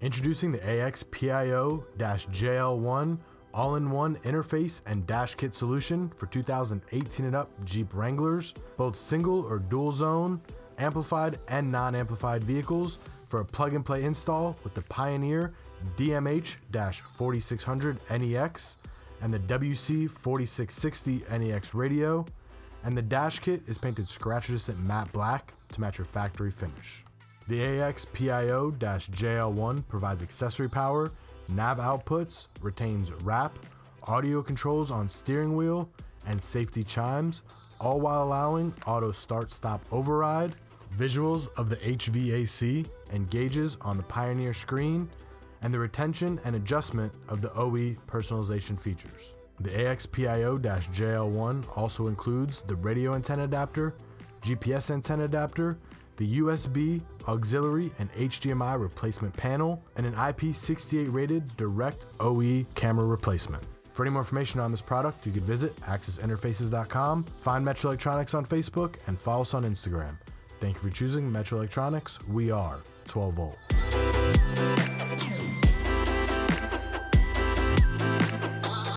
Introducing the AXPIO-JL1 all-in-one interface and dash kit solution for 2018 and up Jeep Wranglers, both single or dual zone, amplified and non-amplified vehicles for a plug-and-play install with the Pioneer DMH-W4600NEX and the WC4660NEX radio, and the dash kit is painted scratch-resistant matte black to match your factory finish. The AXPIO-JL1 provides accessory power, nav outputs, retains wrap, audio controls on steering wheel, and safety chimes, all while allowing auto start-stop override, visuals of the HVAC and gauges on the Pioneer screen, and the retention and adjustment of the OE personalization features. The AXPIO-JL1 also includes the radio antenna adapter, GPS antenna adapter, the USB, auxiliary, and HDMI replacement panel, and an IP68 rated direct OE camera replacement. For any more information on this product, you can visit AXXESsinterfaces.com, find Metra Electronics on Facebook, and follow us on Instagram. Thank you for choosing Metra Electronics. We are 12 volt.